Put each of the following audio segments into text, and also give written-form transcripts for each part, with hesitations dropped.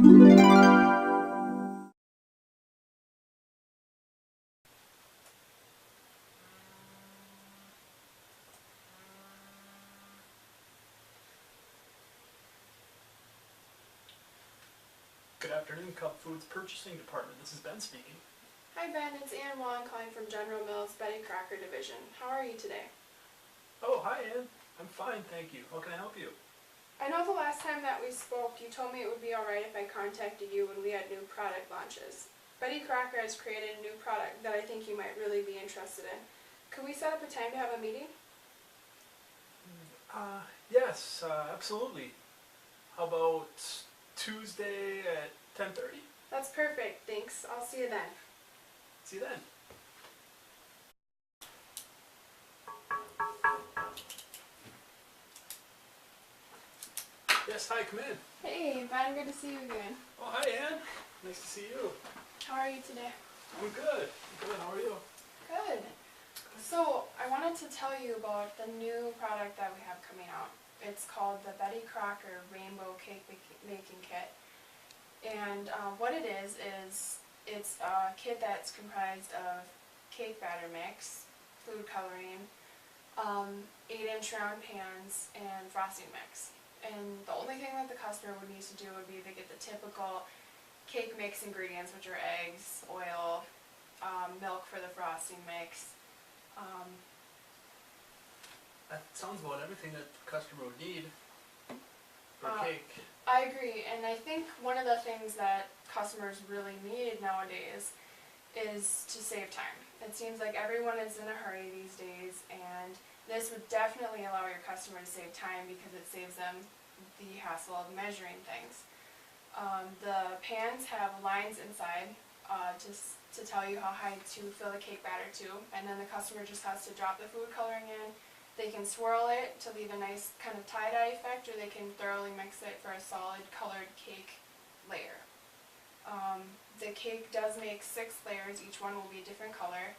Good afternoon, Cub Foods Purchasing Department. This is Ben speaking. Hi Ben, it's Ann Wong calling from General Mills Betty Crocker Division. How are you today? Oh, hi Ann. I'm fine, thank you. How can I help you? I know the last time that we spoke, you told me it would be alright if I contacted you when we had new product launches. Betty Crocker has created a new product that I think you might really be interested in. Could we set up a time to have a meeting? Yes, absolutely. How about Tuesday at 10:30? That's perfect, thanks. I'll see you then. See you then. Yes, hi, come in. Hey Ben, good to see you again. Oh, hi Ann. Nice to see you. How are you today? I'm good. Good, how are you? Good. So, I wanted to tell you about the new product that we have coming out. It's called the Betty Crocker Rainbow Cake Making Kit. And what it is it's a kit that's comprised of cake batter mix, food coloring, 8-inch round pans, and frosting mix. And the only thing that the customer would need to do would be to get the typical cake mix ingredients, which are eggs, oil, milk for the frosting mix. That sounds about everything that the customer would need for cake. I agree, and I think one of the things that customers really need nowadays is to save time. It seems like everyone is in a hurry these days, and this would definitely allow your customer to save time because it saves them the hassle of measuring things. The pans have lines inside to tell you how high to fill the cake batter to, and then the customer just has to drop the food coloring in. They can swirl it to leave a nice kind of tie-dye effect, or they can thoroughly mix it for a solid colored cake layer. The cake does make 6 layers, each one will be a different color,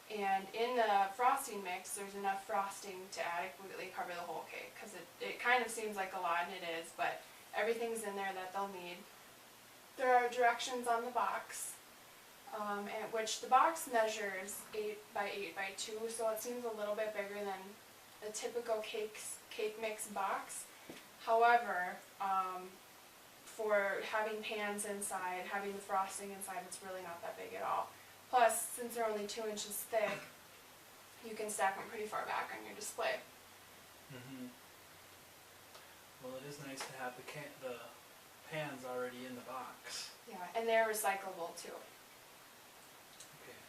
and in the frosting mix there's enough frosting to adequately cover the whole cake, because it kind of seems like a lot, and it is, but everything's in there that they'll need. There are directions on the box, which the box measures 8 by 8 by 2, so it seems a little bit bigger than a typical cake mix box. However, for having pans inside, having the frosting inside, it's really not that big at all. Plus, since they're only 2 inches thick, you can stack them pretty far back on your display. Well, it is nice to have the pans already in the box. Yeah, and they're recyclable too. Okay.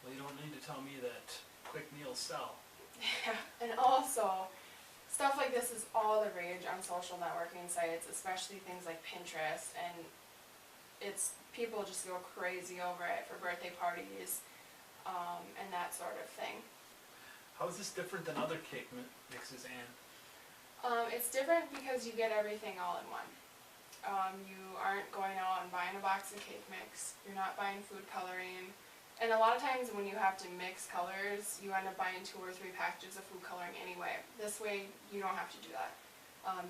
Well, you don't need to tell me that quick meals sell. Yeah, and also, stuff like this is all the rage on social networking sites, especially things like Pinterest, and people just go crazy over it for birthday parties, and that sort of thing. How is this different than other cake mixes, Ann? It's different because you get everything all in one. You aren't going out and buying a box of cake mix, you're not buying food coloring, and a lot of times when you have to mix colors, you end up buying 2 or 3 packages of food coloring anyway. This way, you don't have to do that.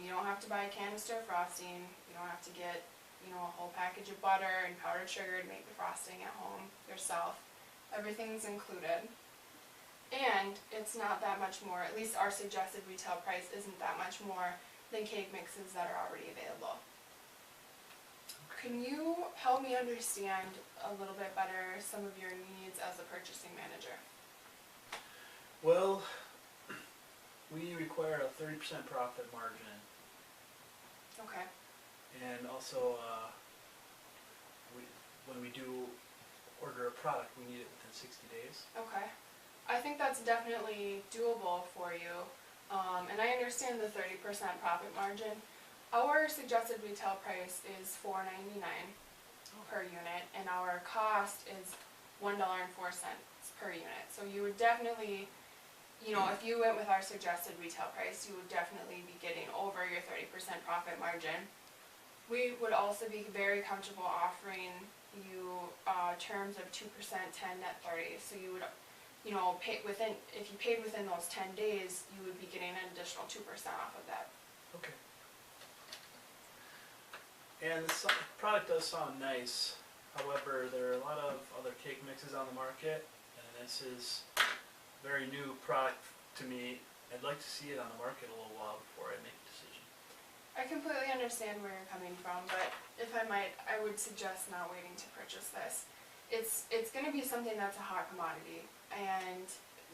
You don't have to buy a canister of frosting, you don't have to get a whole package of butter and powdered sugar to make the frosting at home yourself. Everything's included. And it's not that much more, at least our suggested retail price isn't that much more than cake mixes that are already available. Can you help me understand a little bit better some of your needs as a purchasing manager? Well, we require a 30% profit margin. Okay. And also, when we do order a product, we need it within 60 days. Okay. I think that's definitely doable for you, and I understand the 30% profit margin. Our suggested retail price is $4.99 per unit, and our cost is $1.04 per unit. So you would definitely, if you went with our suggested retail price, you would definitely be getting over your 30% profit margin. We would also be very comfortable offering you terms of 2%, 10, net 30. So you would, if you paid within those 10 days, you would be getting an additional 2% off of that. Okay. And the product does sound nice. However, there are a lot of other cake mixes on the market, and this is a very new product to me. I'd like to see it on the market a little while before I make a decision. I completely understand where you're coming from, but if I might, I would suggest not waiting to purchase this. It's going to be something that's a hot commodity, and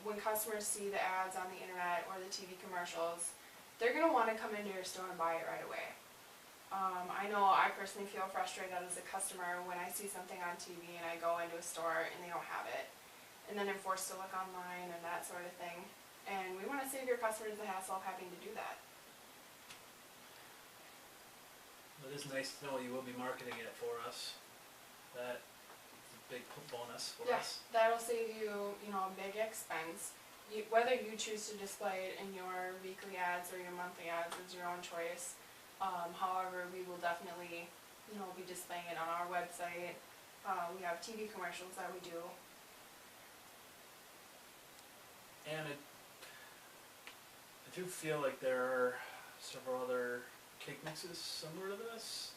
when customers see the ads on the internet or the TV commercials, they're going to want to come into your store and buy it right away. I know I personally feel frustrated as a customer when I see something on TV and I go into a store and they don't have it. And then I'm forced to look online and that sort of thing. And we want to save your customers the hassle of having to do that. It is nice to know you will be marketing it for us. That is a big bonus for us. That'll save you, a big expense. Whether you choose to display it in your weekly ads or your monthly ads is your own choice. However, we will definitely, be displaying it on our website. We have TV commercials that we do. And I do feel like there are several other cake mixes similar to this.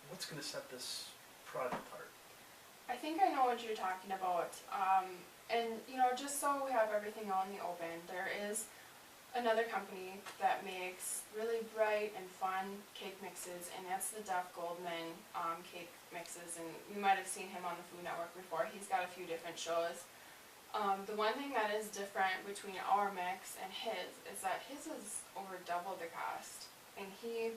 What's going to set this product apart? I think I know what you're talking about. And just so we have everything out in the open, there is another company that makes really bright and fun cake mixes, and that's the Duff Goldman cake mixes, and you might have seen him on the Food Network before. He's got a few different shows. The one thing that is different between our mix and his is that his is over double the cost, and his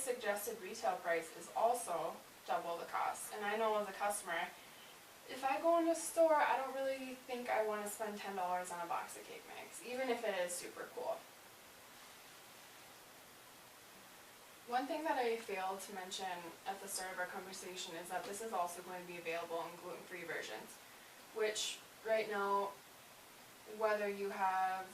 suggested retail price is also double the cost. And I know as a customer, if I go in a store, I don't really think I want to spend $10 on a box of cake mix, even if it is super cool. One thing that I failed to mention at the start of our conversation is that this is also going to be available in gluten-free versions, which right now, whether you have,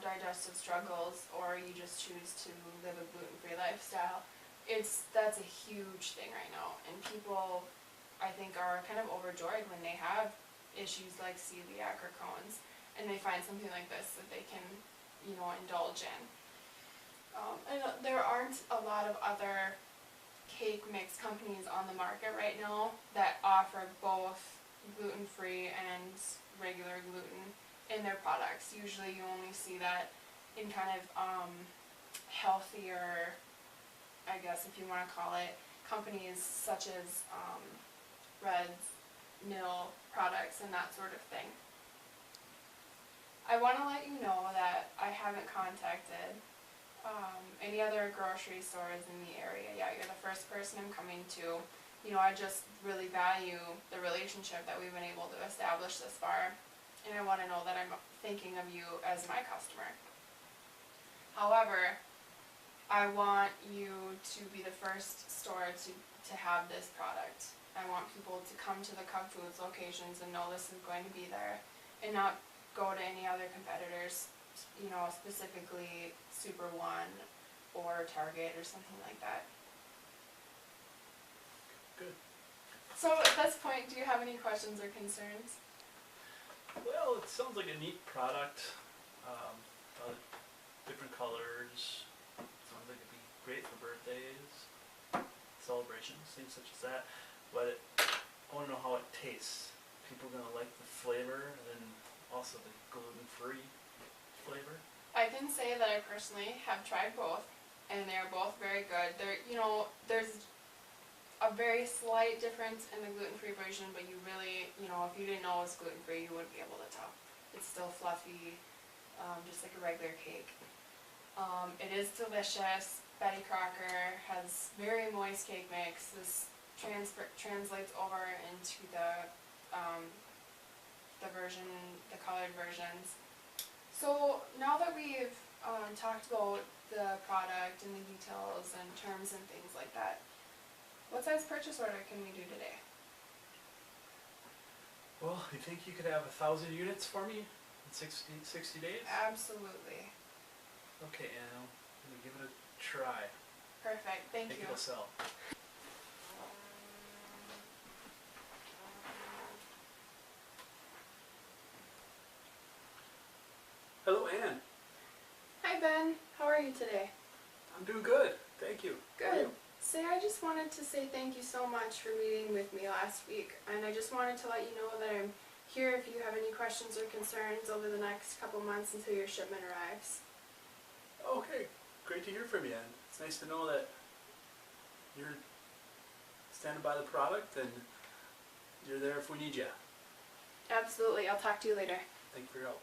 digestive struggles or you just choose to live a gluten-free lifestyle, that's a huge thing right now, and people, I think, are kind of overjoyed when they have issues like celiac or Crohn's, and they find something like this that they can, indulge in. And there aren't a lot of other cake mix companies on the market right now that offer both gluten-free and regular gluten in their products. Usually you only see that in kind of healthier, I guess if you want to call it, companies such as Red's, Mill products, and that sort of thing. I want to let you know that I haven't contacted any other grocery stores in the area yet. You're the first person I'm coming to. I just really value the relationship that we've been able to establish this far, and I want to know that I'm thinking of you as my customer. However, I want you to be the first store to have this product. I want people to come to the Cub Foods locations and know this is going to be there, and not go to any other competitors, specifically Super One or Target or something like that. Good. So at this point, do you have any questions or concerns? Well, it sounds like a neat product. Different colors. Sounds like it'd be great for birthdays, celebrations, things such as that. But I want to know how it tastes. People gonna like the flavor and also the gluten-free flavor? I can say that I personally have tried both, and they're both very good. There's a very slight difference in the gluten-free version, but you really, if you didn't know it was gluten-free, you wouldn't be able to tell. It's still fluffy, just like a regular cake. It is delicious. Betty Crocker has very moist cake mix. This translates over into the colored versions. So now that we've talked about the product and the details and terms and things like that, what size purchase order can we do today? Well, you think you could have 1,000 units for me in 60 days? Absolutely. Okay, Anna, I'm gonna give it a try. Perfect, thank Think you. it'll sell. Hello, Ann. Hi Ben, how are you today? I'm doing good. Thank you. Good. Say, I just wanted to say thank you so much for meeting with me last week, and I just wanted to let you know that I'm here if you have any questions or concerns over the next couple months until your shipment arrives. Okay, great to hear from you. And it's nice to know that you're standing by the product and you're there if we need you. Absolutely. I'll talk to you later. Thank you for your help.